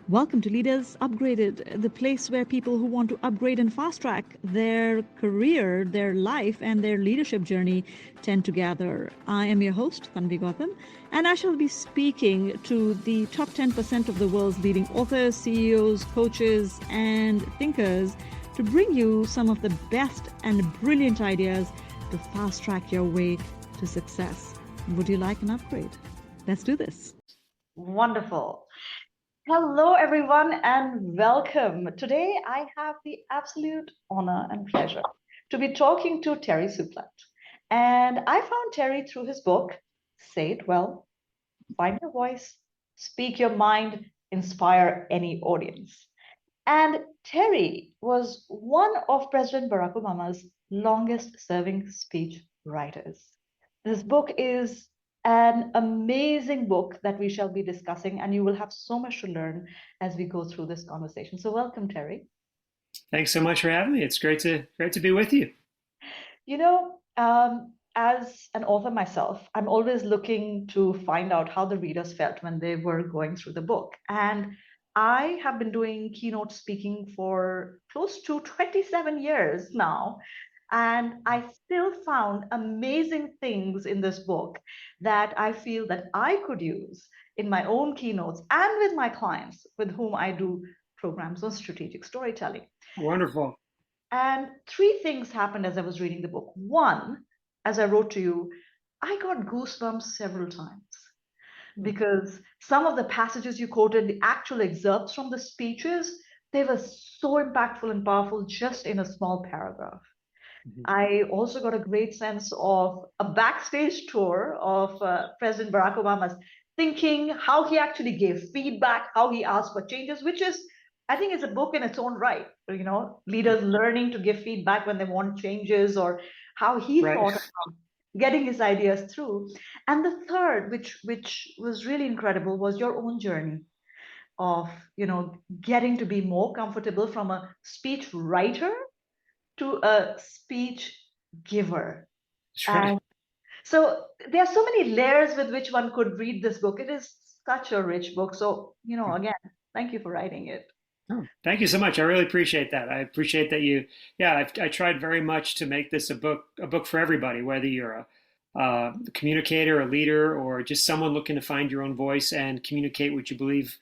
Welcome to Leaders Upgraded, the place where people who want to upgrade and fast track their career, their life, and their leadership journey tend to gather. I am your host, Tanvi Gautam, and I shall be speaking to the top 10% of the world's leading authors, CEOs, coaches, and thinkers to bring you some of the best and brilliant ideas to fast track your way to success. Would you like an upgrade? Let's do this. Wonderful. Hello, everyone, and welcome. Today, I have the absolute honor and pleasure to be talking to Terry Szuplat. And I found Terry through his book, Say It Well, Find Your Voice, Speak Your Mind, Inspire Any Audience. And Terry was one of President Barack Obama's longest serving speech writers. This book is an amazing book that we shall be discussing, and you will have so much to learn as we go through this conversation. So welcome, Terry. Thanks so much for having me. It's great to be with you. You know, as an author myself, I'm always looking to find out how the readers felt when they were going through the book. And I have been doing keynote speaking for close to 27 years now. And I still found amazing things in this book that I feel that I could use in my own keynotes and with my clients with whom I do programs on strategic storytelling. Wonderful. And three things happened as I was reading the book. One, as I wrote to you, I got goosebumps several times because some of the passages you quoted, the actual excerpts from the speeches, they were so impactful and powerful just in a small paragraph. I also got a great sense of a backstage tour of President Barack Obama's thinking, how he actually gave feedback, how he asked for changes, which is, I think, is a book in its own right. You know, leaders learning to give feedback when they want changes, or how he thought about getting his ideas through. And the third, which was really incredible, was your own journey of, you know, getting to be more comfortable from a speech writer to a speech giver. Right. And so there are so many layers with which one could read this book. It is such a rich book. So, you know, again, thank you for writing it. Oh, thank you so much. I really appreciate that. I appreciate that I tried very much to make this a book for everybody, whether you're a communicator, a leader, or just someone looking to find your own voice and communicate what you believe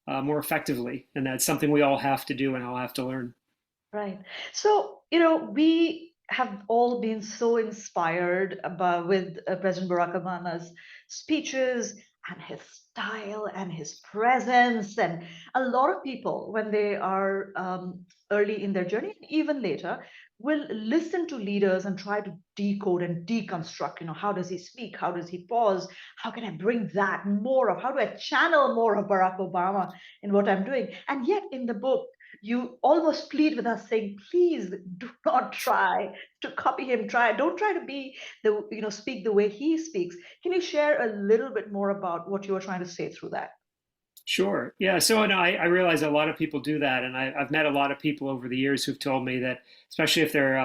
more effectively. And that's something we all have to do and all have to learn. Right. So, you know, we have all been so inspired with President Barack Obama's speeches and his style and his presence. And a lot of people, when they are early in their journey, and even later, will listen to leaders and try to decode and deconstruct, you know, how does he speak? How does he pause? How can I bring that more of, how do I channel more of Barack Obama in what I'm doing? And yet in the book, you almost plead with us saying, please do not try to copy him. Don't try to be speak the way he speaks. Can you share a little bit more about what you were trying to say through that? Sure. Yeah. So and I realize a lot of people do that, and I've met a lot of people over the years who've told me that, especially if they're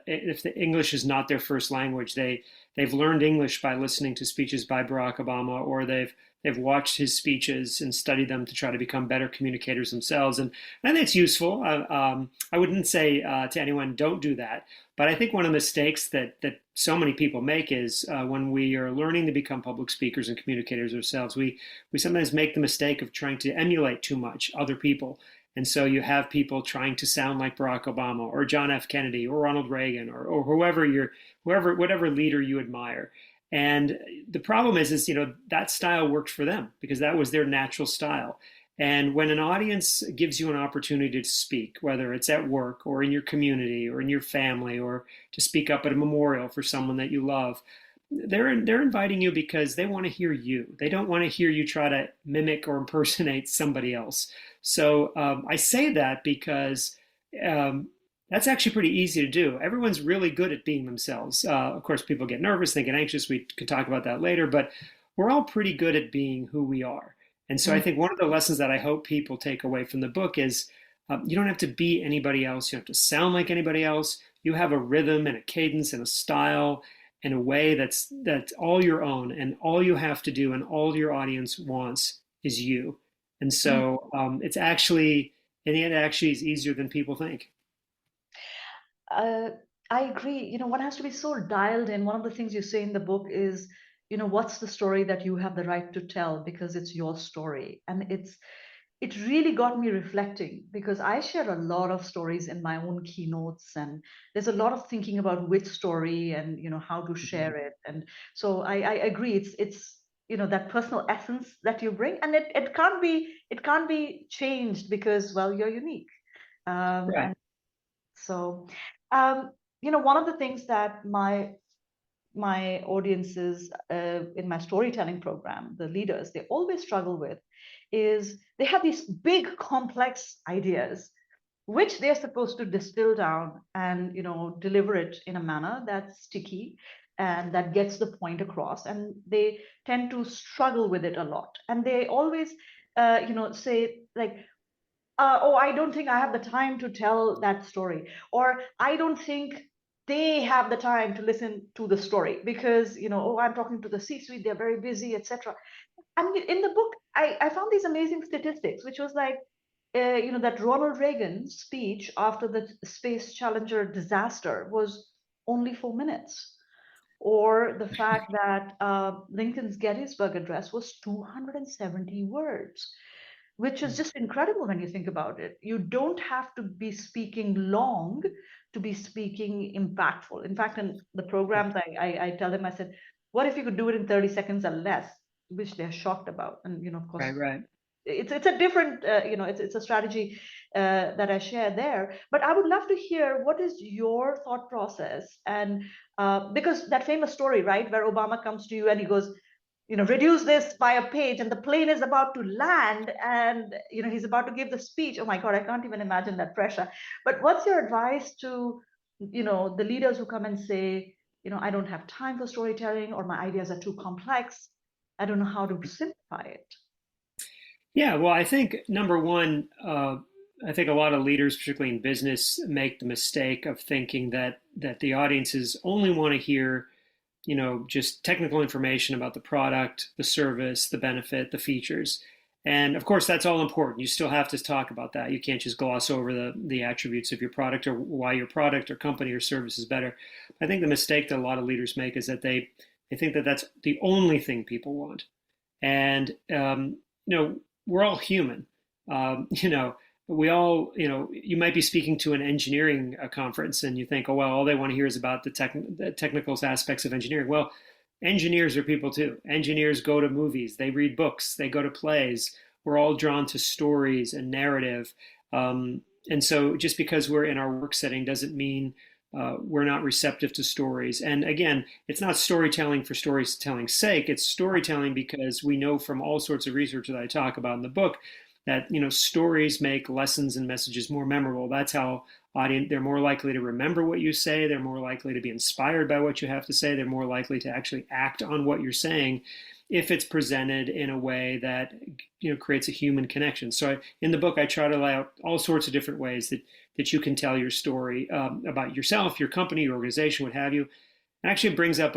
if the English is not their first language, they've learned English by listening to speeches by Barack Obama, or they've watched his speeches and studied them to try to become better communicators themselves, and I think it's useful. I wouldn't say to anyone don't do that, but I think one of the mistakes that so many people make is when we are learning to become public speakers and communicators ourselves, we sometimes make the mistake of trying to emulate too much other people. And so you have people trying to sound like Barack Obama or John F. Kennedy or Ronald Reagan or whatever leader you admire. And the problem is, you know, that style worked for them because that was their natural style. And when an audience gives you an opportunity to speak, whether it's at work or in your community or in your family, or to speak up at a memorial for someone that you love, they're inviting you because they want to hear you. They don't want to hear you try to mimic or impersonate somebody else. So I say that because that's actually pretty easy to do. Everyone's really good at being themselves. Of course, people get nervous, they get anxious. We could talk about that later, but we're all pretty good at being who we are. And so I think one of the lessons that I hope people take away from the book is you don't have to be anybody else. You don't have to sound like anybody else. You have a rhythm and a cadence and a style and a way that's all your own. And all you have to do and all your audience wants is you. And so it's actually, in the end, it actually is easier than people think. Uh, I agree. One has to be so dialed in. One of the things you say in the book is, what's the story that you have the right to tell because it's your story. And it really got me reflecting because I share a lot of stories in my own keynotes, and there's a lot of thinking about which story and how to share it. And so I agree. It's that personal essence that you bring, and it can't be changed because, well, you're unique. Right. And so, um, one of the things that my audiences in my storytelling program, the leaders, they always struggle with is they have these big complex ideas which they're supposed to distill down and deliver it in a manner that's sticky and that gets the point across, and they tend to struggle with it a lot, and they always say like, oh, I don't think I have the time to tell that story, or I don't think they have the time to listen to the story because, oh, I'm talking to the C-suite, they're very busy, etc. And in the book, I found these amazing statistics, which was like, that Ronald Reagan's speech after the Space Challenger disaster was only 4 minutes, or the fact that Lincoln's Gettysburg Address was 270 words, which is just incredible when you think about it. You don't have to be speaking long to be speaking impactful. In fact, in the programs, I tell them, I said, what if you could do it in 30 seconds or less, which they're shocked about. And, of course, Right, right. it's a different, it's a strategy that I share there. But I would love to hear what is your thought process. And because that famous story, right, where Obama comes to you and he goes, reduce this by a page, and the plane is about to land, and he's about to give the speech. Oh my God, I can't even imagine that pressure. But what's your advice to the leaders who come and say, I don't have time for storytelling, or my ideas are too complex, I don't know how to simplify it? Yeah, well, I think number one, I think a lot of leaders, particularly in business, make the mistake of thinking that the audiences only want to hear, just technical information about the product, the service, the benefit, the features. And of course, that's all important. You still have to talk about that. You can't just gloss over the attributes of your product or why your product or company or service is better. I think the mistake that a lot of leaders make is that they think that that's the only thing people want. And we're all human. We all, you might be speaking to an engineering conference and you think, oh, well, all they want to hear is about the technical aspects of engineering. Well, engineers are people too. Engineers go to movies, they read books, they go to plays. We're all drawn to stories and narrative. And so just because we're in our work setting doesn't mean we're not receptive to stories. And again, it's not storytelling for storytelling's sake. It's storytelling because we know from all sorts of research that I talk about in the book that stories make lessons and messages more memorable. That's how they're more likely to remember what you say. They're more likely to be inspired by what you have to say. They're more likely to actually act on what you're saying if it's presented in a way that creates a human connection. So in the book, I try to lay out all sorts of different ways that you can tell your story about yourself, your company, your organization, what have you. It actually brings up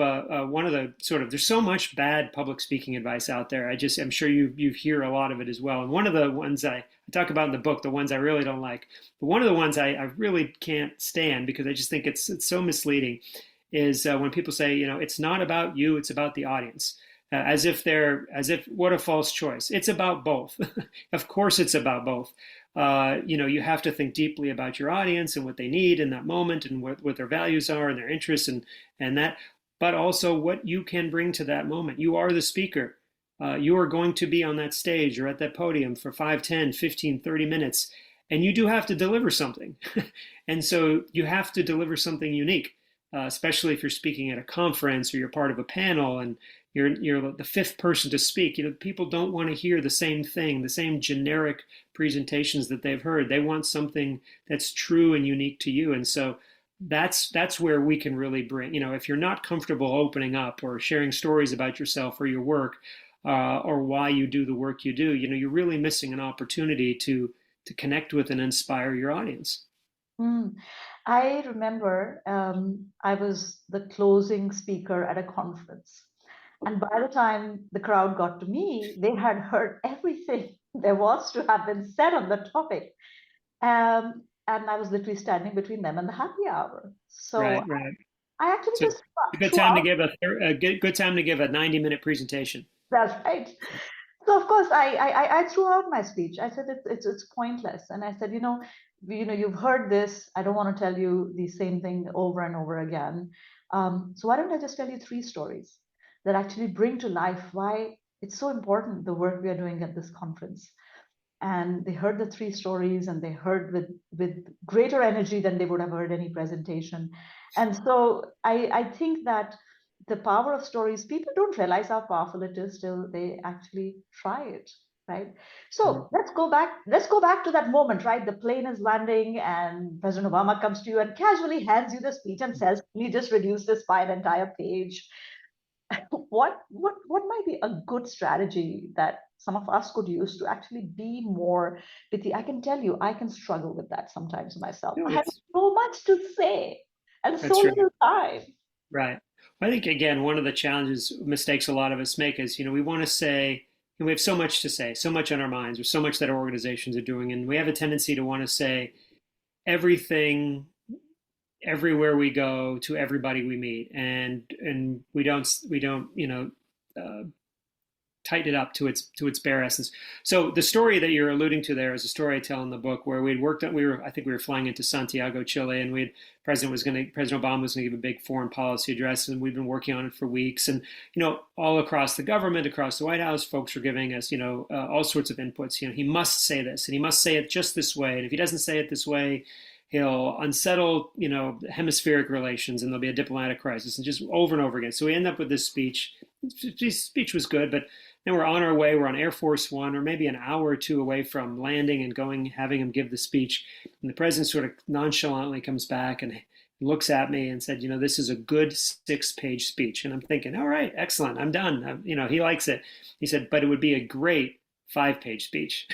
one of the there's so much bad public speaking advice out there. I'm sure you hear a lot of it as well. And one of the ones I talk about in the book, the ones I really don't like, but one of the ones I really can't stand because I just think it's so misleading is when people say, it's not about you, it's about the audience. As if what a false choice. It's about both. Of course it's about both. You have to think deeply about your audience and what they need in that moment and what their values are and their interests and that, but also what you can bring to that moment. You are the speaker. You are going to be on that stage or at that podium for 5, 10, 15, 30 minutes, and you do have to deliver something. And so you have to deliver something unique, especially if you're speaking at a conference or you're part of a panel and you're the fifth person to speak. People don't want to hear the same thing, the same generic presentations that they've heard. They want something that's true and unique to you. And so that's where we can really bring, if you're not comfortable opening up or sharing stories about yourself or your work or why you do the work you do, you're really missing an opportunity to connect with and inspire your audience. I remember I was the closing speaker at a conference. And by the time the crowd got to me, they had heard everything there was to have been said on the topic. And I was literally standing between them and the happy hour. So Right, right. I actually So just a good threw time to out. give a good time to give a 90-minute presentation. That's right. So of course I threw out my speech. I said it's pointless, and I said, you've heard this. I don't want to tell you the same thing over and over again. So why don't I just tell you three stories that actually bring to life why it's so important, the work we are doing at this conference. And they heard the three stories, and they heard with greater energy than they would have heard any presentation. And so I think that the power of stories, people don't realize how powerful it is till they actually try it, right? Mhm. So let's go back to that moment, right? The plane is landing and President Obama comes to you and casually hands you the speech and says, you just reduce this by an entire page. What might be a good strategy that some of us could use to actually be more pithy? I can tell you, I can struggle with that sometimes myself. No, I have so much to say and so that's right. little time. Right. I think again, one of the challenges, mistakes a lot of us make is, we want to say, and we have so much to say, so much on our minds, or so much that our organizations are doing, and we have a tendency to want to say everything everywhere we go to everybody we meet, and we don't tighten it up to its bare essence. So the story that you're alluding to there is a story I tell in the book where we'd worked on. I think we were flying into Santiago, Chile, and President Obama was going to give a big foreign policy address, and we'd been working on it for weeks. And all across the government, across the White House, folks were giving us all sorts of inputs. He must say this, and he must say it just this way, and if he doesn't say it this way, he'll unsettle hemispheric relations, and there'll be a diplomatic crisis, and just over and over again. So we end up with this speech. This speech was good, but then we're on our way. We're on Air Force One, or maybe an hour or two away from landing and having him give the speech. And the president sort of nonchalantly comes back and looks at me and said, "This is a good 6-page speech." And I'm thinking, "All right, excellent. I'm done." He likes it. He said, "But it would be a great 5-page speech."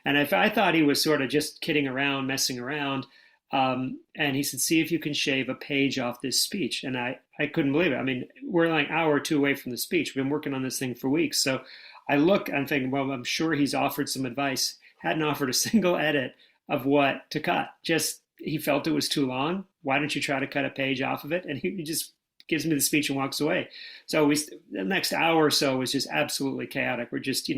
And I thought he was sort of just kidding around, messing around. And he said, "See if you can shave a page off this speech." And I couldn't believe it. I mean, we're like an hour or two away from the speech. We've been working on this thing for weeks. So I'm thinking, well, I'm sure he's offered some advice. Hadn't offered a single edit of what to cut. Just, he felt it was too long. Why don't you try to cut a page off of it? And he just gives me the speech and walks away. So the next hour or so was just absolutely chaotic. We're just,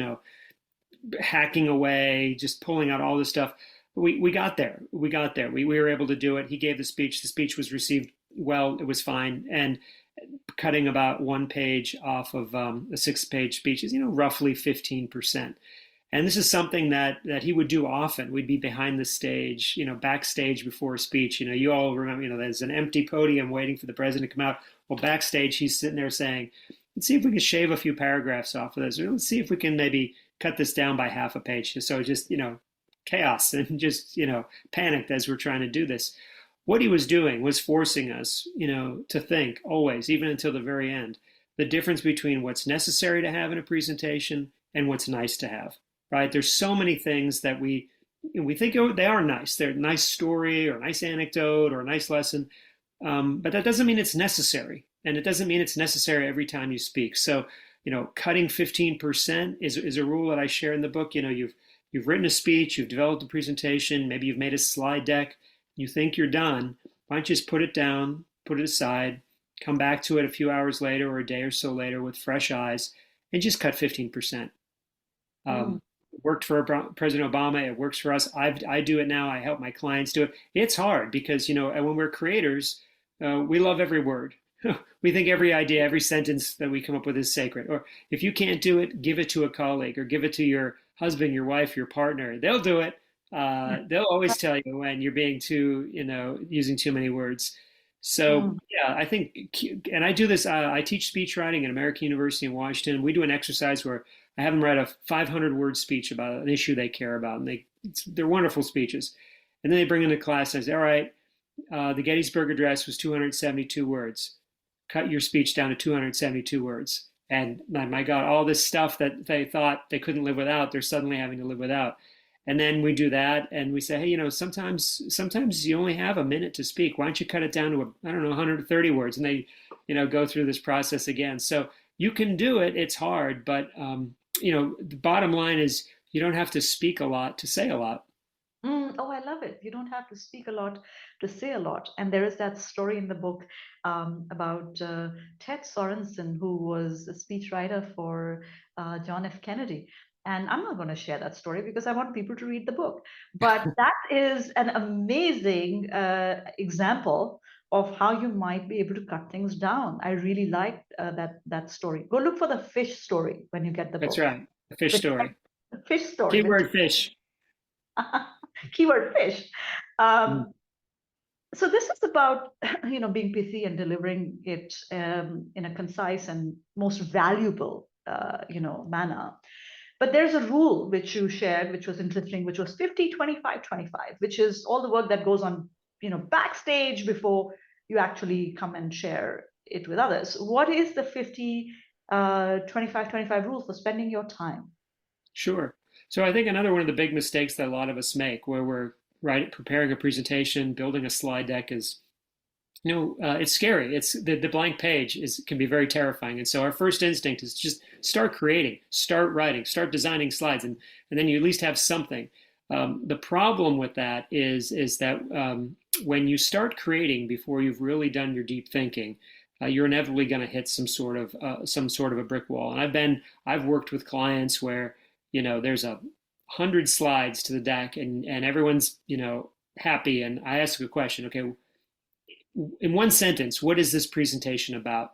hacking away, just pulling out all this stuff. We got there. We were able to do it. He gave the speech. The speech was received well. It was fine. And cutting about 1 page off of a 6-page speech is, roughly 15%. And this is something that he would do often. We'd be behind the stage, backstage before a speech. You all remember, there's an empty podium waiting for the president to come out. Well, backstage, he's sitting there saying, "Let's see if we can shave a few paragraphs off of this. Or let's see if we can maybe cut this down by half a page." So just, chaos and just, panicked as we're trying to do this. What he was doing was forcing us, to think always, even until the very end, the difference between what's necessary to have in a presentation and what's nice to have, right? There's so many things that we think, oh, they are nice. They're a nice story or a nice anecdote or a nice lesson. But that doesn't mean it's necessary. And it doesn't mean it's necessary every time you speak. So, cutting 15% is a rule that I share in the book. You've written a speech, you've developed a presentation, maybe you've made a slide deck, you think you're done. Why don't you just put it down, put it aside, come back to it a few hours later or a day or so later with fresh eyes, and just cut 15%. It worked for President Obama. It works for us. I do it now. I help my clients do it. It's hard because, when we're creators, we love every word. We think every idea, every sentence that we come up with is sacred. Or if you can't do it, give it to a colleague or give it to your husband, your wife, your partner. They'll do it. They'll always tell you when you're being using too many words. So yeah, I think, and I do this. I teach speech writing at American University in Washington. We do an exercise where I have them write a 500-word speech about an issue they care about, and they're wonderful speeches. And then they bring into class and I say, "All right, the Gettysburg Address was 272 words. Cut your speech down to 272 words." And my God, all this stuff that they thought they couldn't live without, they're suddenly having to live without. And then we do that and we say, "Hey, sometimes you only have a minute to speak. Why don't you cut it down to, 130 words?" And they, go through this process again. So you can do it. It's hard, but, the bottom line is you don't have to speak a lot to say a lot. Oh, I love it. You don't have to speak a lot to say a lot. And there is that story in the book about Ted Sorensen, who was a speechwriter for John F. Kennedy. And I'm not going to share that story because I want people to read the book. But that is an amazing example of how you might be able to cut things down. I really like that story. Go look for the fish story when you get the That's book. right. The fish story. The fish story. Keyword fish. Keyword fish. Mm. So this is about being pithy and delivering it in a concise and most valuable manner. But there's a rule which you shared, which was interesting, which was 50, 25, 25, which is all the work that goes on backstage before you actually come and share it with others. What is the 50, 25, 25 rule for spending your time? Sure. So I think another one of the big mistakes that a lot of us make where we're preparing a presentation, building a slide deck is, it's scary. It's the blank page can be very terrifying. And so our first instinct is just start creating, start writing, start designing slides, and then you at least have something. The problem with that is that when you start creating before you've really done your deep thinking, you're inevitably going to hit some sort of a brick wall. And I've worked with clients where there's 100 slides to the deck, and everyone's happy. And I ask a question, okay, in one sentence, what is this presentation about?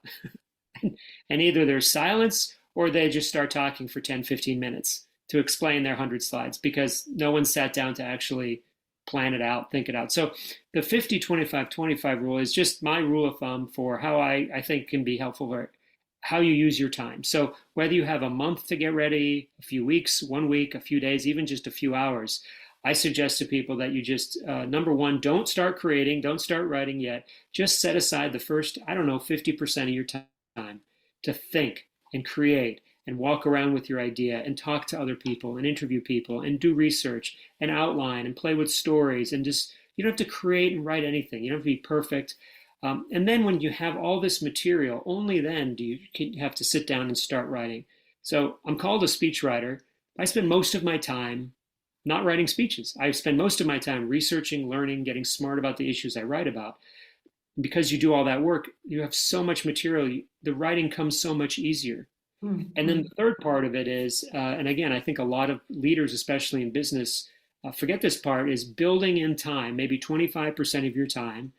And either there's silence or they just start talking for 10, 15 minutes to explain their 100 slides because no one sat down to actually plan it out, think it out. So the 50, 25, 25 rule is just my rule of thumb for how I think can be helpful for how you use your time. So whether you have a month to get ready, a few weeks, 1 week, a few days, even just a few hours, I suggest to people that you just, number one, don't start creating, don't start writing yet. Just set aside the first, 50% of your time to think and create and walk around with your idea and talk to other people and interview people and do research and outline and play with stories and just, you don't have to create and write anything. You don't have to be perfect. And then when you have all this material, only then do you have to sit down and start writing. So I'm called a speechwriter. I spend most of my time not writing speeches. I spend most of my time researching, learning, getting smart about the issues I write about. Because you do all that work, you have so much material, the writing comes so much easier. Mm-hmm. And then the third part of it is, and again, I think a lot of leaders, especially in business, forget this part, is building in time, maybe 25% of your time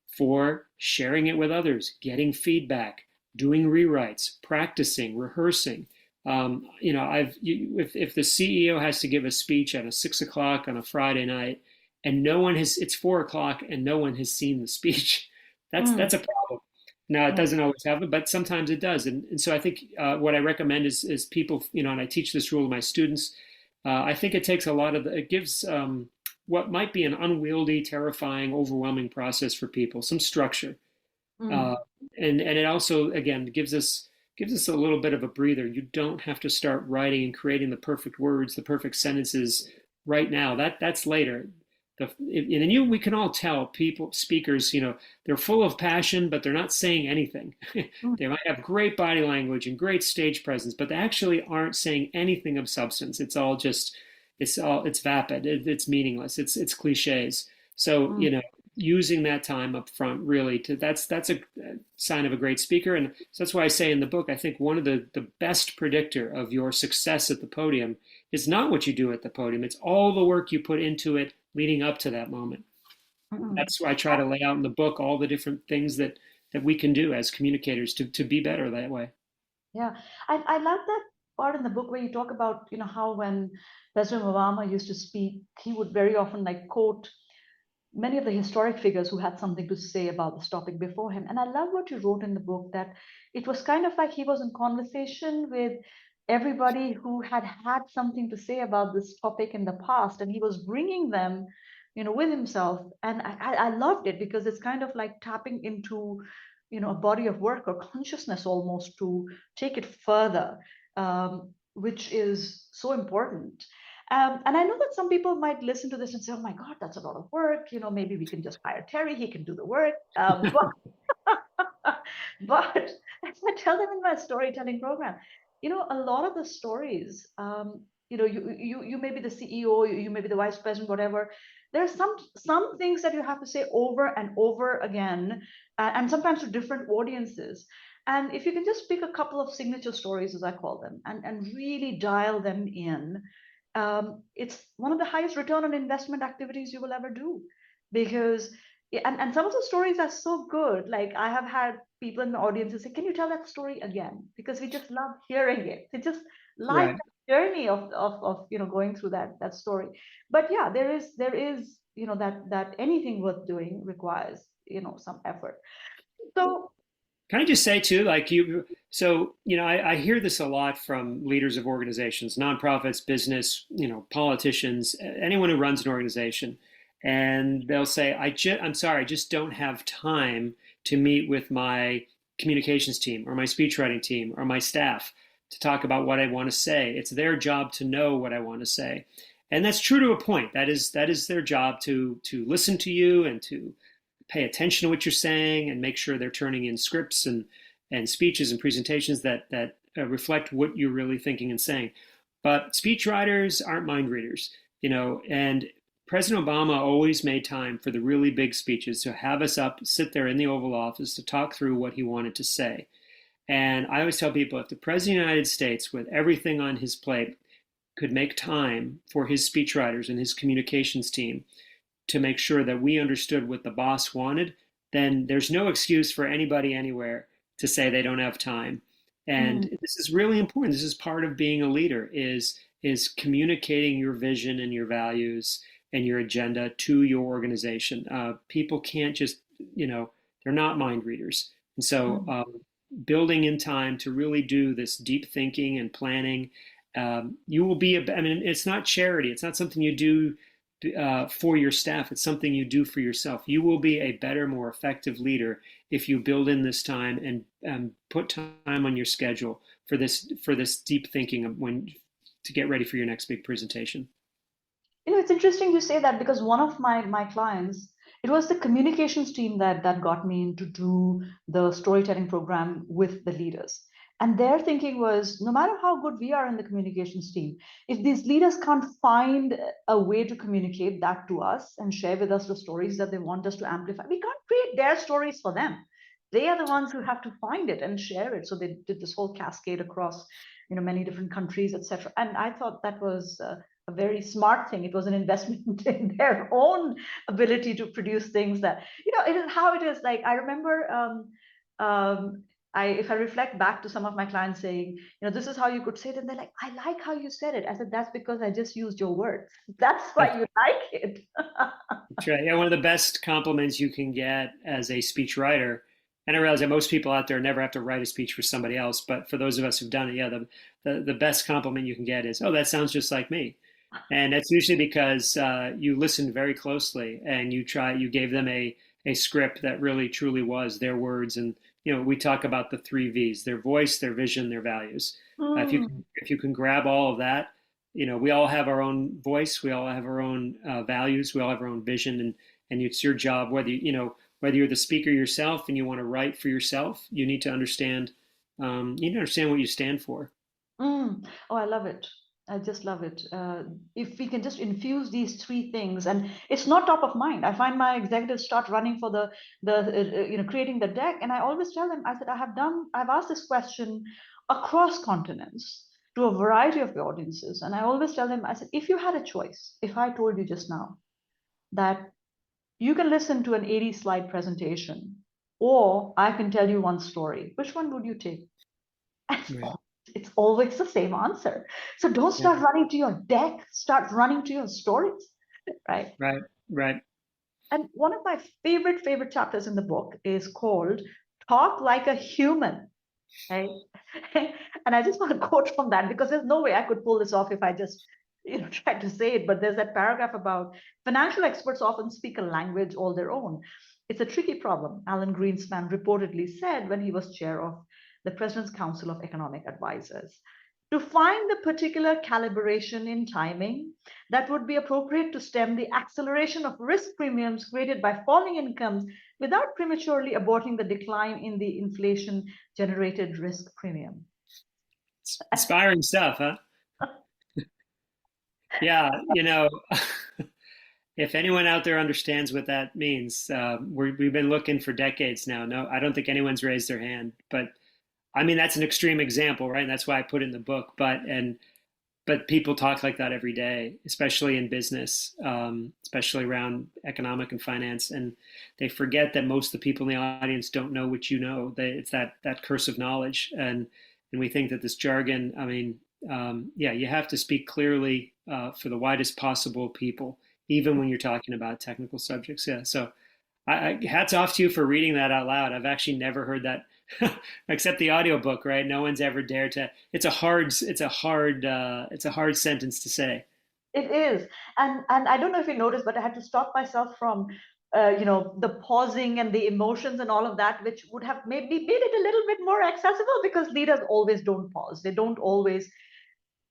for sharing it with others, getting feedback, doing rewrites, practicing, rehearsing. If the CEO has to give a speech at 6 o'clock on a Friday night, and it's 4 o'clock and no one has seen the speech, that's a problem. Now it doesn't always happen, but sometimes it does. And so I think what I recommend is people, and I teach this rule to my students. I think it takes it gives what might be an unwieldy, terrifying, overwhelming process for people some structure, and it also again gives us a little bit of a breather. You don't have to start writing and creating the perfect words, the perfect sentences right now. That's later. We can all tell speakers, they're full of passion, but they're not saying anything. They might have great body language and great stage presence, but they actually aren't saying anything of substance. It's all just, it's vapid. It's meaningless. It's cliches. So, using that time up front really that's a sign of a great speaker. And so that's why I say in the book, I think one of the best predictor of your success at the podium is not what you do at the podium. It's all the work you put into it leading up to that moment. That's why I try to lay out in the book all the different things that we can do as communicators to be better that way. Yeah, I love that part in the book where you talk about, how when President Obama used to speak, he would very often quote many of the historic figures who had something to say about this topic before him. And I love what you wrote in the book, that it was kind of like he was in conversation with everybody who had something to say about this topic in the past, and he was bringing them, with himself. And I loved it because it's kind of like tapping into, a body of work or consciousness almost to take it further, which is so important. And I know that some people might listen to this and say, oh my God, that's a lot of work. Maybe we can just hire Terry, he can do the work. But as I tell them in my storytelling program, a lot of the stories you may be the CEO, you may be the vice president, whatever. There are some things that you have to say over and over again, and sometimes to different audiences. And if you can just pick a couple of signature stories, as I call them, and really dial them in, it's one of the highest return on investment activities you will ever do. Because and some of the stories are so good. Like, I have had people in the audience who say, "Can you tell that story again?" Because we just love hearing it. They just like Right. the journey of going through that story. But yeah, there is that anything worth doing requires some effort. So Can I just say too, like I hear this a lot from leaders of organizations, nonprofits, business, politicians, anyone who runs an organization, and they'll say, I'm sorry, I just don't have time to meet with my communications team or my speechwriting team or my staff to talk about what I want to say. It's their job to know what I want to say. And that's true to a point. That is their job to listen to you and to pay attention to what you're saying and make sure they're turning in scripts and speeches and presentations that reflect what you're really thinking and saying. But speechwriters aren't mind readers, and President Obama always made time for the really big speeches to have us up, sit there in the Oval Office to talk through what he wanted to say. And I always tell people, if the President of the United States, with everything on his plate, could make time for his speechwriters and his communications team to make sure that we understood what the boss wanted, then there's no excuse for anybody anywhere to say they don't have time. And this is really important. This is part of being a leader, is communicating your vision and your values and your agenda to your organization. People can't just, they're not mind readers. And so building in time to really do this deep thinking and planning, you will be, it's not charity. It's not something you do for your staff. It's something you do for yourself. You will be a better, more effective leader if you build in this time and put time on your schedule for this deep thinking of to get ready for your next big presentation. It's interesting you say that, because one of my clients, it was the communications team that got me into do the storytelling program with the leaders. And their thinking was, no matter how good we are in the communications team, if these leaders can't find a way to communicate that to us and share with us the stories that they want us to amplify, we can't create their stories for them. They are the ones who have to find it and share it. So they did this whole cascade across, many different countries, etc. And I thought that was a very smart thing. It was an investment in their own ability to produce things that, it is how it is. Like, I remember, if I reflect back to some of my clients saying, this is how you could say it, and they're like, I like how you said it. I said, that's because I just used your words. That's why you like it. That's right. Yeah, one of the best compliments you can get as a speech writer, and I realize that most people out there never have to write a speech for somebody else, but for those of us who've done it, yeah, the best compliment you can get is, "Oh, that sounds just like me." And that's usually because you listened very closely and you gave them a script that really truly was their words. And we talk about the 3 V's: their voice, their vision, their values. If you can grab all of that, we all have our own voice, we all have our own values, we all have our own vision, and it's your job, whether you're the speaker yourself and you want to write for yourself, you need to understand what you stand for. Oh, I love it. I just love it. If we can just infuse these 3 things, and it's not top of mind. I find my executives start running for the creating the deck, and I always tell them, I said, I've asked this question across continents to a variety of the audiences, and I always tell them, I said, if you had a choice, if I told you just now that you can listen to an 80-slide presentation, or I can tell you one story, which one would you take? Right. It's always the same answer. So don't start running to your deck, start running to your stories, right? Right. And one of my favorite chapters in the book is called Talk Like a Human, right? And I just want to quote from that, because there's no way I could pull this off if I just tried to say it. But there's that paragraph about financial experts often speak a language all their own. It's a tricky problem, Alan Greenspan reportedly said when he was chair of the President's Council of Economic Advisors. To find the particular calibration in timing that would be appropriate to stem the acceleration of risk premiums created by falling incomes without prematurely aborting the decline in the inflation-generated risk premium. It's inspiring stuff, huh? Yeah, if anyone out there understands what that means, we've been looking for decades now. No, I don't think anyone's raised their hand, but I mean that's an extreme example, right? And that's why I put it in the book. But people talk like that every day, especially in business, especially around economic and finance, and they forget that most of the people in the audience don't know what you know. It's that curse of knowledge, and we think that this jargon. I mean, yeah, you have to speak clearly for the widest possible people, even when you're talking about technical subjects. Yeah, so hats off to you for reading that out loud. I've actually never heard that except the audiobook, right? No one's ever dared to. It's a hard sentence to say. It is, and I don't know if you noticed, but I had to stop myself from, the pausing and the emotions and all of that, which would have made it a little bit more accessible because leaders always don't pause. They don't always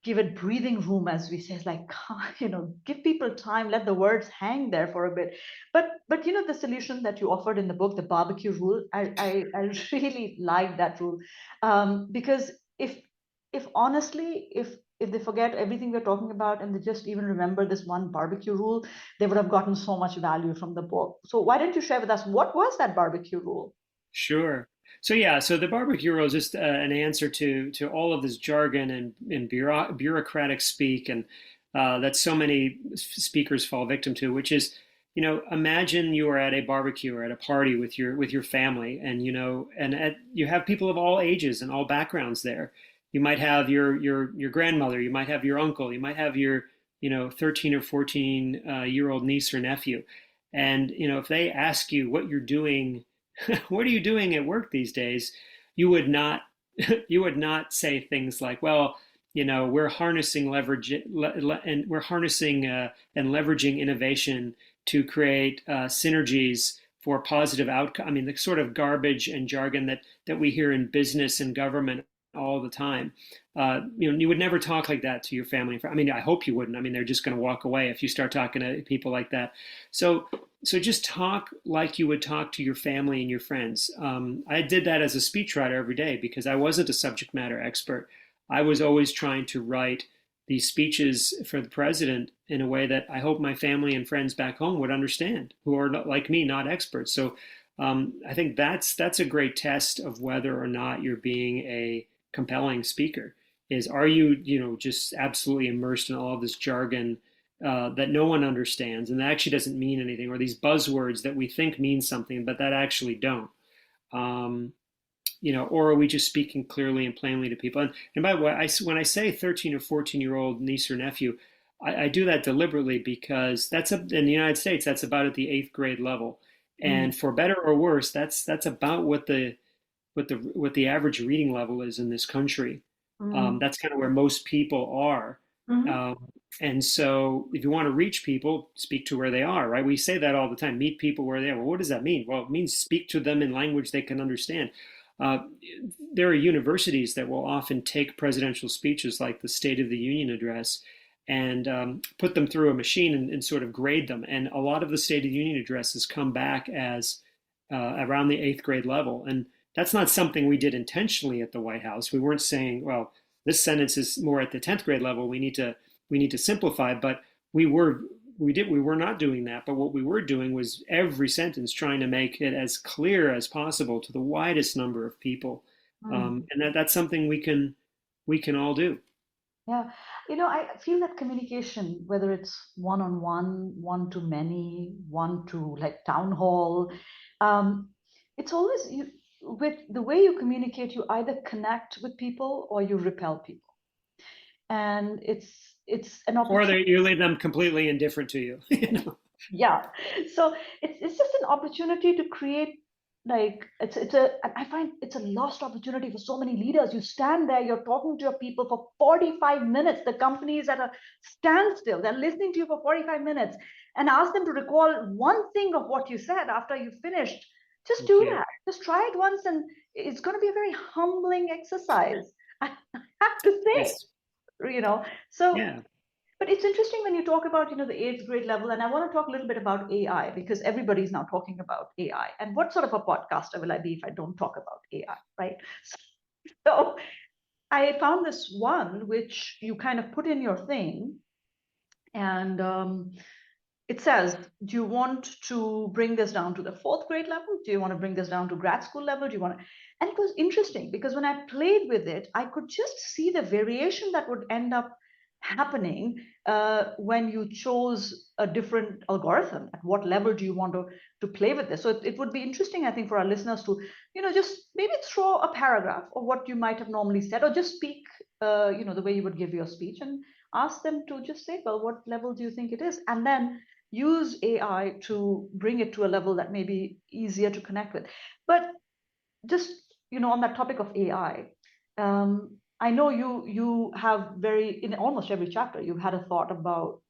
give it breathing room, as we say. It's like, give people time, let the words hang there for a bit. But the solution that you offered in the book, the barbecue rule, I really like that rule, because if honestly, if they forget everything we're talking about and they just even remember this one barbecue rule, they would have gotten so much value from the book. So why don't you share with us what was that barbecue rule? Sure. So yeah, so the barbecue rule is just an answer to all of this jargon and bureaucratic speak, and that so many speakers fall victim to, which is, imagine you are at a barbecue or at a party with your family, and you have people of all ages and all backgrounds there. You might have your grandmother, you might have your uncle, you might have your 13 or 14 year old niece or nephew, and if they ask you what you're doing what are you doing at work these days? You would not you would not say things like, well, we're harnessing leverage and we're harnessing and leveraging innovation to create synergies for positive outcome. I mean, the sort of garbage and jargon that we hear in business and government all the time. You would never talk like that to your family. I mean, I hope you wouldn't. I mean, they're just going to walk away if you start talking to people like that. So just talk like you would talk to your family and your friends. I did that as a speechwriter every day because I wasn't a subject matter expert. I was always trying to write these speeches for the president in a way that I hope my family and friends back home would understand, who are not, like me, not experts. So I think that's a great test of whether or not you're being a compelling speaker. Is are you just absolutely immersed in all of this jargon that no one understands and that actually doesn't mean anything, or these buzzwords that we think mean something but that actually don't. Um, or are we just speaking clearly and plainly to people? And by the way, when I say 13 or 14-year-old niece or nephew, I do that deliberately because in the United States, that's about at the eighth grade level. Mm, And for better or worse, that's about what the average reading level is in this country. mm, That's kind of where most people are. mhm, Um, and so if you want to reach people, speak to where they are, right? We say that all the time, meet people where they are. Well, what does that mean? Well, it means speak to them in language they can understand. Uh, there are universities that will often take presidential speeches like the State of the Union address and put them through a machine and sort of grade them. And a lot of the State of the Union addresses come back as around the eighth grade level. And that's not something we did intentionally at the White House. We weren't saying, well, this sentence is more at the 10th grade level. We need to simplify, but we were not doing that. But what we were doing was every sentence trying to make it as clear as possible to the widest number of people, mm. and that's something we can all do. Yeah, I feel that communication, whether it's one-on-one, one to many, one to like town hall, um, it's always with the way you communicate, you either connect with people or you repel people. And it's an Or opportunity. you leave them completely indifferent to you. Yeah. So it's just an opportunity to create, like, it's a I find it's a lost opportunity for so many leaders. You stand there, you're talking to your people for 45 minutes. The company is at a standstill. They're listening to you for 45 minutes, and ask them to recall one thing of what you said after you finished. Just You do can't. that. Just try it once, and it's going to be a very humbling exercise. I have to say, Yes. so Yeah. but it's interesting when you talk about, the eighth grade level, and I want to talk a little bit about AI because everybody's now talking about AI. And what sort of a podcaster will I be if I don't talk about AI, right? So I found this one which you kind of put in your thing, And it says, do you want to bring this down to the 4th grade level? Do you want to bring this down to grad school level? Do you want to? And it was interesting because when I played with it, I could just see the variation that would end up happening when you chose a different algorithm. At what level do you want to play with this? So it would be interesting, I think, for our listeners to, just maybe throw a paragraph of what you might have normally said, or just speak, the way you would give your speech, and ask them to just say, well, what level do you think it is? And then use AI to bring it to a level that may be easier to connect with. But just, on that topic of AI, I know you have in almost every chapter, you've had a thought about,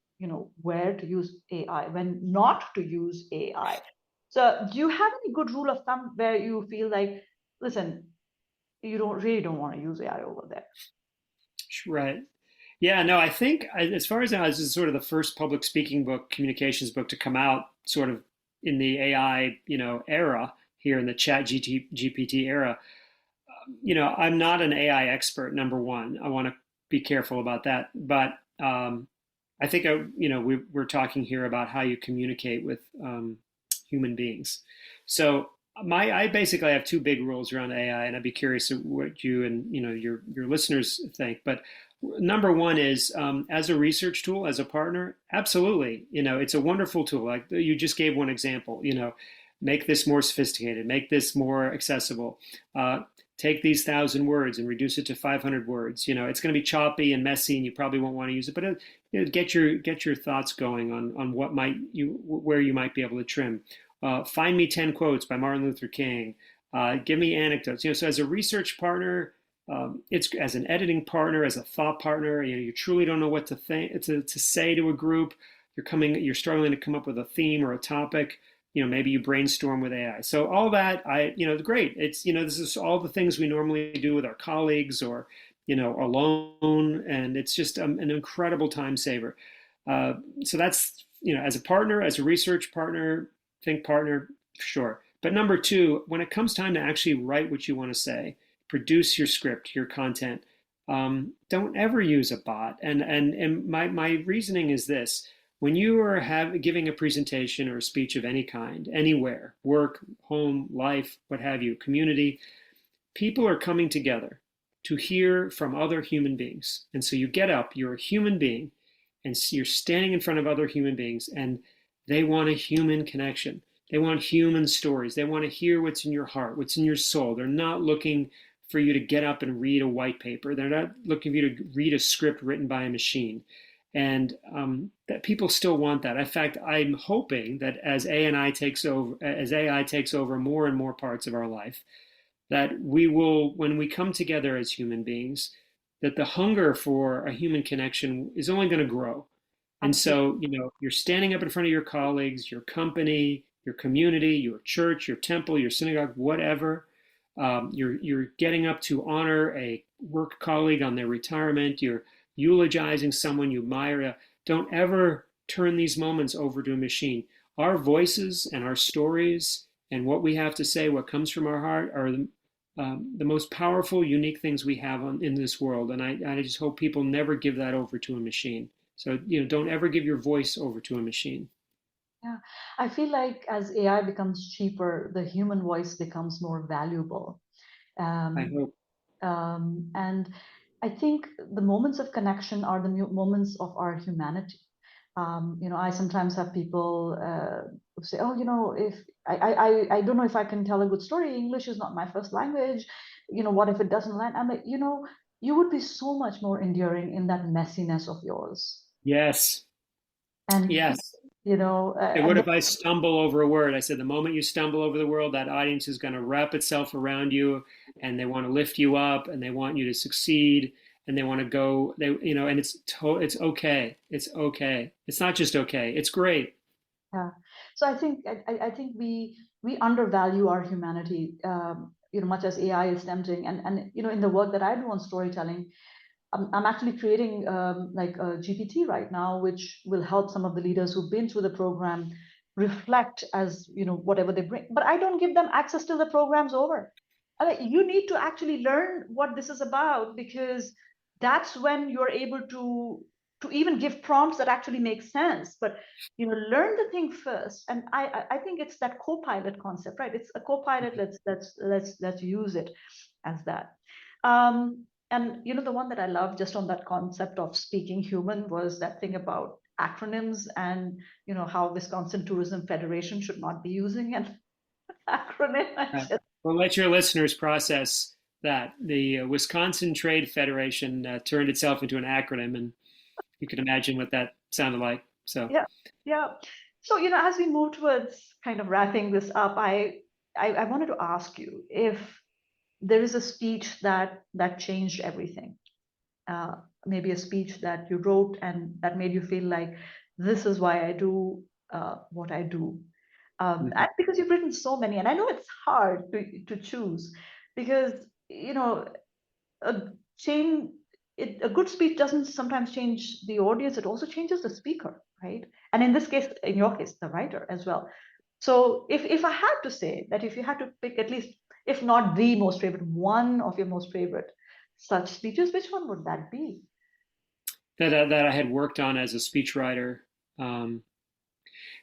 where to use AI, when not to use AI. So do you have any good rule of thumb where you feel like, listen, you don't want to use AI over there? Right. Yeah, no, I think as far as now, this is sort of the first public speaking book, communications book to come out sort of in the AI, era here in the GPT era. I'm not an AI expert, number one. I want to be careful about that. But I think, we're talking here about how you communicate with human beings. So I basically have two big rules around AI, and I'd be curious what you and your listeners think. But number one is as a research tool, as a partner, absolutely. It's a wonderful tool. Like you just gave one example. Make this more sophisticated, make this more accessible. Take these 1,000 words and reduce it to 500 words. It's going to be choppy and messy, and you probably won't want to use it. But get your thoughts going on where you might be able to trim. Find me 10 quotes by Martin Luther King. Give me anecdotes. So as a research partner, it's as an editing partner, as a thought partner, you truly don't know what to think to say to a group. You're struggling to come up with a theme or a topic. Maybe you brainstorm with AI. So all that, great. It's, this is all the things we normally do with our colleagues or, alone. And it's just an incredible time saver. So that's, as a partner, as a research partner, think partner, sure. But number two, when it comes time to actually write what you want to say, produce your script, your content, don't ever use a bot. And my reasoning is this. When you are giving a presentation or a speech of any kind, anywhere, work, home, life, what have you, community, people are coming together to hear from other human beings. And so you get up, you're a human being, and you're standing in front of other human beings, and they want a human connection. They want human stories. They want to hear what's in your heart, what's in your soul. They're not looking for you to get up and read a white paper. They're not looking for you to read a script written by a machine. And that people still want that. In fact, I'm hoping that as AI takes over more and more parts of our life, that we will, when we come together as human beings, that the hunger for a human connection is only going to grow. And so, you're standing up in front of your colleagues, your company, your community, your church, your temple, your synagogue, whatever. You're getting up to honor a work colleague on their retirement. You're eulogizing someone you admire. Don't ever turn these moments over to a machine. Our voices and our stories and what we have to say, what comes from our heart, are the most powerful, unique things we have in this world. And I just hope people never give that over to a machine. So, don't ever give your voice over to a machine. Yeah, I feel like as AI becomes cheaper, the human voice becomes more valuable. I hope. And I think the moments of connection are the moments of our humanity. I sometimes have people say, "Oh, if I don't know if I can tell a good story. English is not my first language. What if it doesn't land?" I'm like, you would be so much more endearing in that messiness of yours. Yes. And yes. What if I stumble over a word? I said, the moment you stumble over the word, that audience is going to wrap itself around you, and they want to lift you up, and they want you to succeed, and they want to go. And it's okay. It's okay. It's not just okay. It's great. Yeah. So I think we undervalue our humanity. Much as AI is tempting, and in the work that I do on storytelling, I'm actually creating like a GPT right now, which will help some of the leaders who've been through the program reflect as whatever they bring. But I don't give them access till the program's over. You need to actually learn what this is about, because that's when you're able to to even give prompts that actually make sense. But learn the thing first. And I think it's that co-pilot concept, right? It's a co-pilot. Let's use it as that. And the one that I love just on that concept of speaking human was that thing about acronyms and how Wisconsin Tourism Federation should not be using an acronym. Well, let your listeners process that. The Wisconsin Trade Federation turned itself into an acronym, and you can imagine what that sounded like. So yeah. So as we move towards kind of wrapping this up, I wanted to ask you if there is a speech that changed everything. Maybe a speech that you wrote and that made you feel like this is why I do what I do. And because you've written so many, and I know it's hard to choose, because a good speech doesn't sometimes change the audience; it also changes the speaker, right? And in this case, in your case, the writer as well. So if I had to say that, if you had to pick at least, if not the most favorite, one of your most favorite such speeches, which one would that be? That I had worked on as a speechwriter.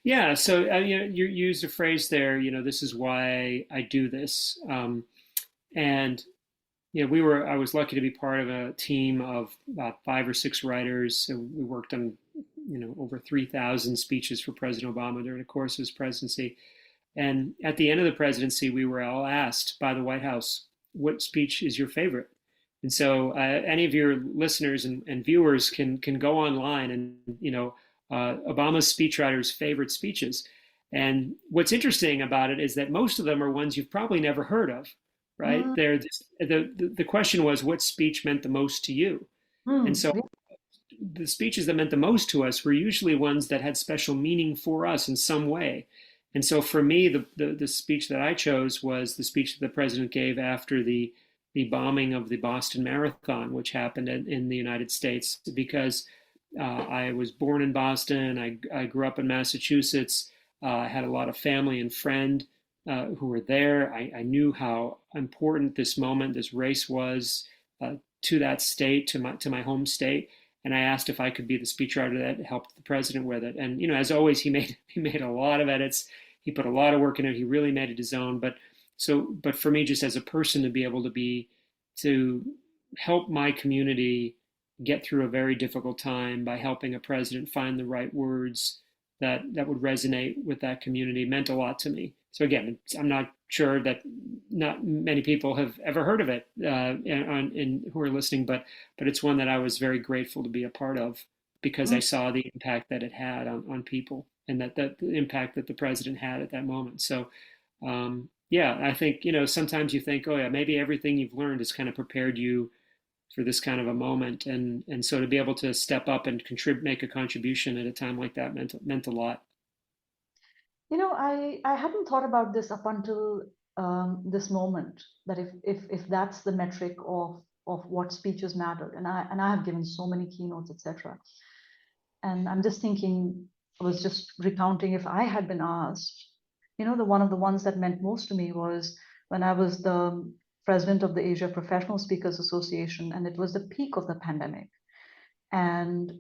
Yeah, so you used a phrase there. This is why I do this, and I was lucky to be part of a team of about 5 or 6 writers. So we worked on over 3,000 speeches for President Obama during the course of his presidency. And at the end of the presidency, we were all asked by the White House, "What speech is your favorite?" And so any of your listeners and viewers can go online and Obama's speechwriters' favorite speeches. And what's interesting about it is that most of them are ones you've probably never heard of, right? The question was, what speech meant the most to you? And so the speeches that meant the most to us were usually ones that had special meaning for us in some way. And so for me, the speech that I chose was the speech that the president gave after the bombing of the Boston Marathon, which happened in the United States, because I was born in Boston. I grew up in Massachusetts. I had a lot of family and friend who were there. I knew how important this moment, this race was to that state, to my home state. And I asked if I could be the speechwriter that helped the president with it. And as always, he made a lot of edits. He put a lot of work in it. He really made it his own. But for me, just as a person, to be able to help my community get through a very difficult time by helping a president find the right words that would resonate with that community meant a lot to me. So again, I'm not sure that not many people have ever heard of it who are listening, but it's one that I was very grateful to be a part of, because I saw the impact that it had on people, and that the impact that the president had at that moment. So yeah, I think, sometimes you think, oh yeah, maybe everything you've learned has kind of prepared you for this kind of a moment. And so to be able to step up and make a contribution at a time like that meant a lot. I hadn't thought about this up until this moment, that if that's the metric of what speeches mattered, and I have given so many keynotes, etc. And I'm just thinking, I was just recounting, if I had been asked, one of the ones that meant most to me was when I was the president of the Asia Professional Speakers Association, and it was the peak of the pandemic. And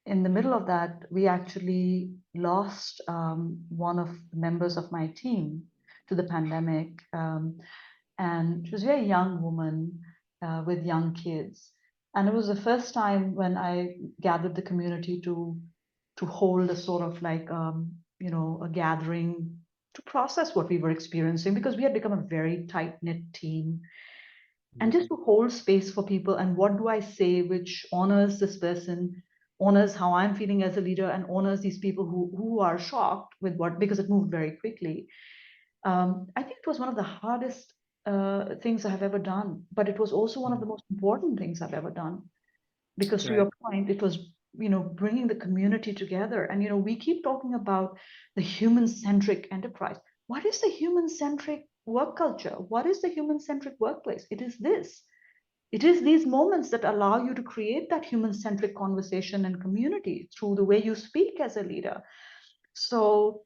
in the middle of that, we actually lost one of the members of my team to the pandemic. And she was a very young woman with young kids. And it was the first time when I gathered the community to hold a sort of like, a gathering to process what we were experiencing, because we had become a very tight-knit team. And just to hold space for people, and what do I say which honors this person, honors how I'm feeling as a leader, and honors these people who are shocked with because it moved very quickly. I think it was one of the hardest things I have ever done, but it was also one of the most important things I've ever done, because to your point, it was bringing the community together. And we keep talking about the human-centric enterprise. What is the human-centric work culture? What is the human-centric workplace? It is this. It is these moments that allow you to create that human-centric conversation and community through the way you speak as a leader. So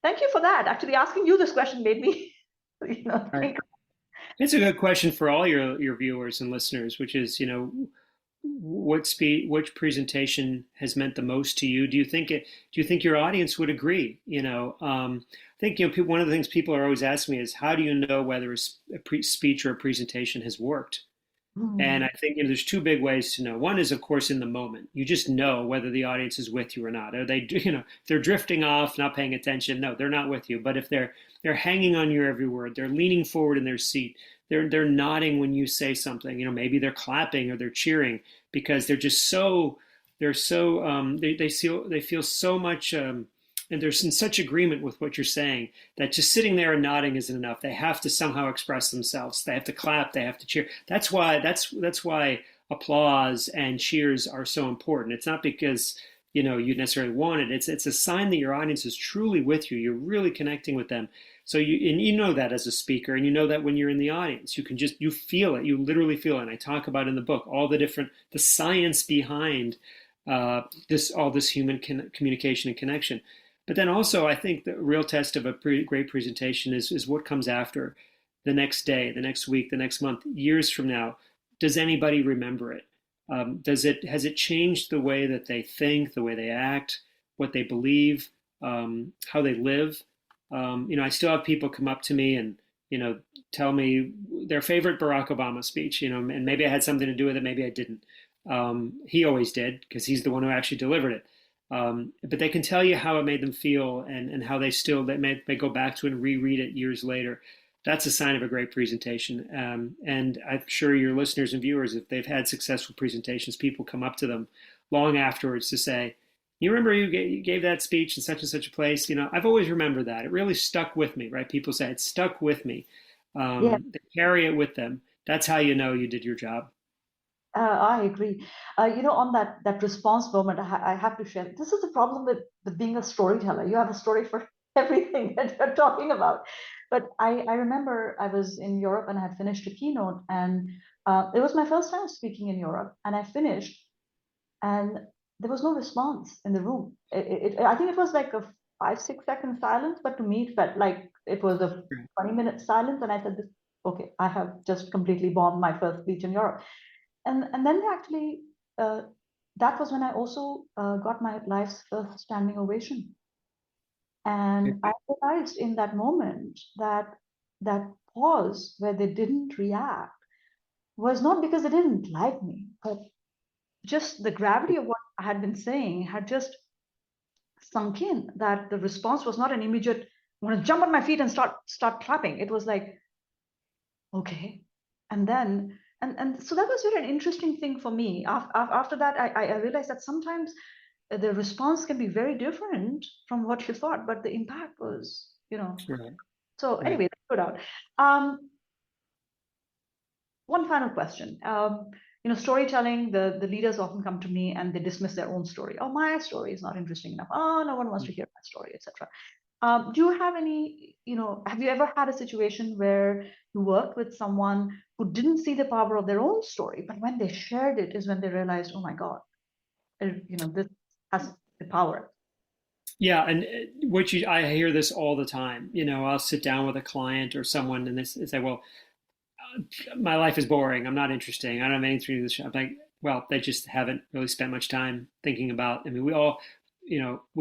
thank you for that. Actually, asking you this question made me think. It's a good question for all your viewers and listeners, which is, which presentation has meant the most to you? Do you think your audience would agree? I think one of the things people are always asking me is, how do you know whether a speech or a presentation has worked? And Mm. I think there's two big ways to know. One is, of course, in the moment. You just know whether the audience is with you or not. Are they, if they're drifting off, not paying attention, no, they're not with you. But if they're hanging on your every word, they're leaning forward in their seat, they're nodding when you say something. Maybe they're clapping or they're cheering because they're just so they feel so much. And they're in such agreement with what you're saying that just sitting there and nodding isn't enough. They have to somehow express themselves. They have to clap. They have to cheer. That's why applause and cheers are so important. It's not because you necessarily want it. It's a sign that your audience is truly with you. You're really connecting with them. So you know that as a speaker, and you know that when you're in the audience, you feel it. You literally feel it. And I talk about in the book all the science behind all this human communication and connection. But then also, I think the real test of a great presentation is what comes after, the next day, the next week, the next month, years from now. Does anybody remember it? Has it changed the way that they think, the way they act, what they believe, how they live? I still have people come up to me and tell me their favorite Barack Obama speech. And maybe I had something to do with it, maybe I didn't. He always did because he's the one who actually delivered it. But they can tell you how it made them feel and how they may go back to it and reread it years later. That's a sign of a great presentation. And I'm sure your listeners and viewers, if they've had successful presentations, people come up to them long afterwards to say, you remember you gave that speech in such and such a place? I've always remembered that. It really stuck with me, right? People say it stuck with me. Yeah. They carry it with them. That's how you know you did your job. I agree. On that response moment, I have to share. This is the problem with being a storyteller. You have a story for everything that you're talking about. But I remember I was in Europe and I had finished a keynote, and it was my first time speaking in Europe. And I finished, and there was no response in the room. I think it was like a 5, 6 second silence, but to me, it felt like it was a 20-minute silence. And I said, okay, I have just completely bombed my first speech in Europe. And then actually, that was when I also got my life's first standing ovation. And I realized in that moment that that pause where they didn't react was not because they didn't like me, but just the gravity of what I had been saying had just sunk in, that the response was not an immediate, I want to jump on my feet and start clapping. It was like, okay. And then and so that was really an interesting thing for me. After that, I realized that sometimes the response can be very different from what you thought, but the impact was, Right. So Right. anyway, that's put out. One final question. Storytelling, the leaders often come to me and they dismiss their own story. Oh, my story is not interesting enough. Oh, no one wants to hear my story, etc. Do you have any, have you ever had a situation where you worked with someone who didn't see the power of their own story, but when they shared it is when they realized, oh my God, this has the power. Yeah, and I hear this all the time. I'll sit down with a client or someone and they say, "Well, my life is boring. I'm not interesting. I don't have anything to do with this show." I'm like, "Well, they just haven't really spent much time thinking about." I mean, we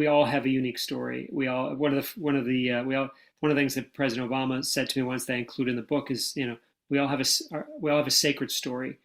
all have a unique story. We all one of the things that President Obama said to me once that I include in the book is, we all have a sacred story,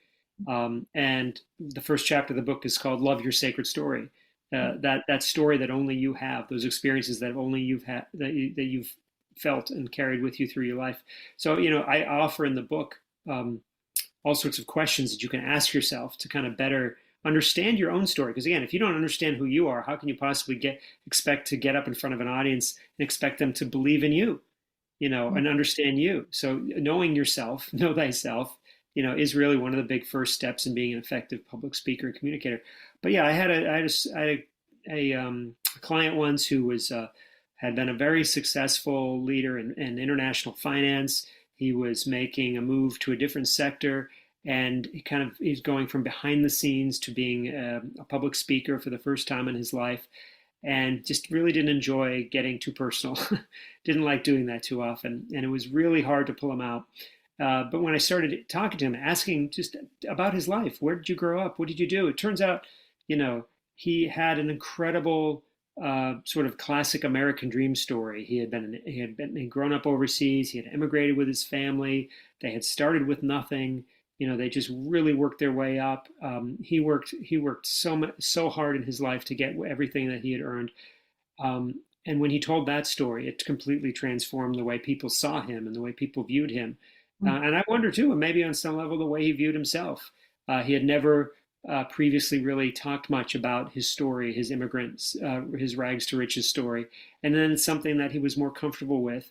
and the first chapter of the book is called "Love Your Sacred Story." That story that only you have, those experiences that only you've had, that you've felt and carried with you through your life. So, I offer in the book all sorts of questions that you can ask yourself to kind of better understand your own story. Because again, if you don't understand who you are, how can you possibly expect to get up in front of an audience and expect them to believe in you, and understand you? So knowing yourself, know thyself, is really one of the big first steps in being an effective public speaker and communicator. But yeah, I had a client once who had been a very successful leader in international finance. He was making a move to a different sector, and he's going from behind the scenes to being a public speaker for the first time in his life, and just really didn't enjoy getting too personal. Didn't like doing that too often, and it was really hard to pull him out. But when I started talking to him, asking just about his life, where did you grow up? What did you do? It turns out, he had an incredible sort of classic American dream story. He'd grown up overseas. He had immigrated with his family. They had started with nothing. They just really worked their way up. He worked so hard in his life to get everything that he had earned. And when he told that story, it completely transformed the way people saw him and the way people viewed him. And I wonder too, maybe on some level, the way he viewed himself. He had never previously really talked much about his story, his immigrants, his rags to riches story. And then it's something that he was more comfortable with.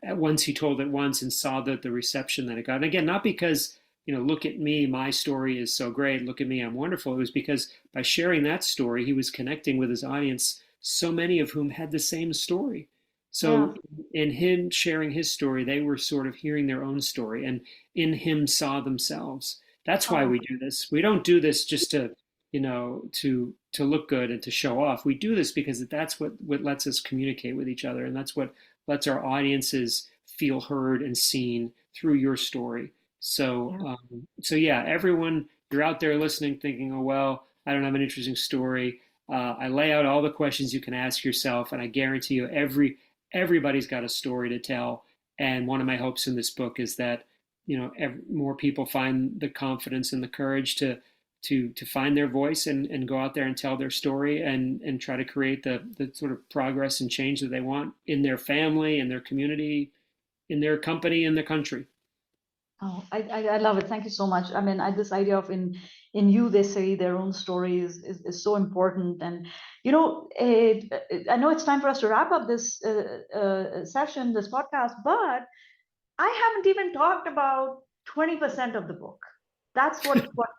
Once he told it once and saw the reception that it got. And again, not because, look at me, my story is so great, look at me, I'm wonderful. It was because by sharing that story, he was connecting with his audience, so many of whom had the same story. So in him sharing his story, they were sort of hearing their own story and in him saw themselves. That's why we do this. We don't do this just to look good and to show off. We do this because that's what lets us communicate with each other. And that's what lets our audiences feel heard and seen through your story. So, everyone, you're out there listening, thinking, oh, well, I don't have an interesting story. I lay out all the questions you can ask yourself, and I guarantee you everybody's got a story to tell. And one of my hopes in this book is that, more people find the confidence and the courage to find their voice and go out there and tell their story and try to create the sort of progress and change that they want in their family, in their community, in their company, in the country. Oh, I love it. Thank you so much. I mean, this idea of in you, they say their own story is so important. And, I know it's time for us to wrap up this session, this podcast, but I haven't even talked about 20% of the book. That's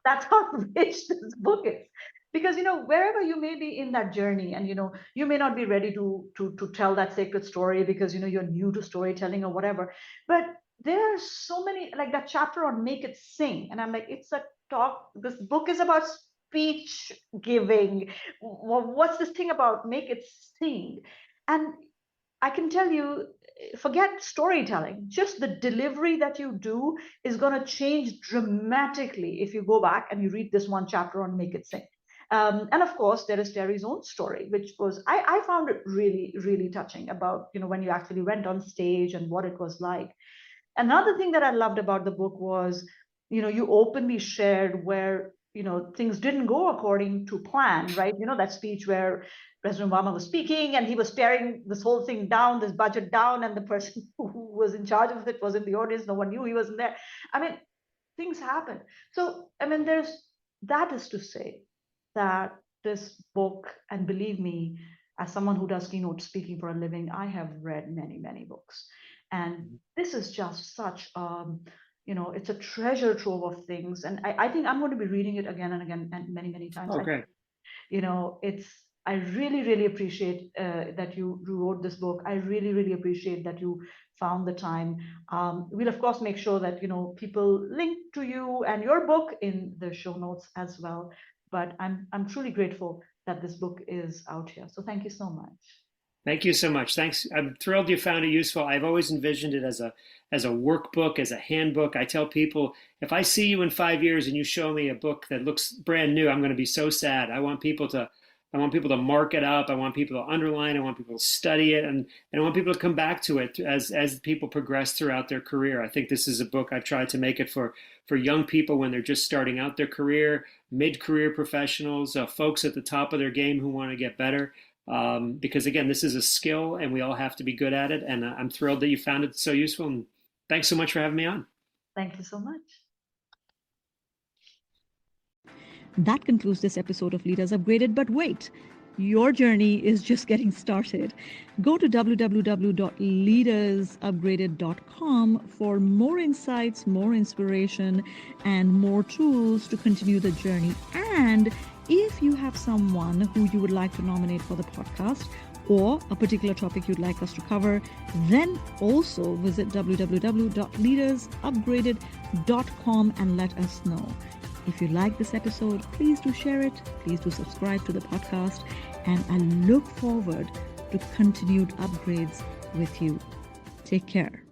that's how rich this book is. Because, wherever you may be in that journey and, you may not be ready to tell that sacred story because, you're new to storytelling or whatever, but there are so many, like that chapter on Make It Sing. And I'm like, this book is about speech giving. What's this thing about Make It Sing? And I can tell you, forget storytelling, just the delivery that you do is going to change dramatically if you go back and you read this one chapter on Make It Sing. And of course, there is Terry's own story, which was, I found it really, really touching about, when you actually went on stage and what it was like. Another thing that I loved about the book was, you openly shared where, things didn't go according to plan, right? That speech where President Obama was speaking and he was tearing this whole thing down, this budget down, and the person who was in charge of it was in the audience. No one knew he wasn't there. I mean, things happen. So, that is to say that this book, and believe me, as someone who does keynote speaking for a living, I have read many, many books. And this is just such, it's a treasure trove of things. And I think I'm going to be reading it again and again and many, many times. Okay. I really, really appreciate that you wrote this book. I really, really appreciate that you found the time. We'll, of course, make sure that, people link to you and your book in the show notes as well. But I'm truly grateful that this book is out here. So thank you so much. Thank you so much. Thanks. I'm thrilled you found it useful. I've always envisioned it as a workbook, as a handbook. I tell people, if I see you in 5 years and you show me a book that looks brand new, I'm going to be so sad. I want people to mark it up. I want people to underline. I want people to study it, and I want people to come back to it as people progress throughout their career. I think this is a book I've tried to make it for young people when they're just starting out their career, mid-career professionals, folks at the top of their game who want to get better. Because again, this is a skill and we all have to be good at it. And I'm thrilled that you found it so useful. And thanks so much for having me on. Thank you so much. That concludes this episode of Leaders Upgraded. But wait, your journey is just getting started. Go to www.leadersupgraded.com for more insights, more inspiration, and more tools to continue the journey. And if you have someone who you would like to nominate for the podcast or a particular topic you'd like us to cover, then also visit www.leadersupgraded.com and let us know. If you like this episode, please do share it. Please do subscribe to the podcast. And I look forward to continued upgrades with you. Take care.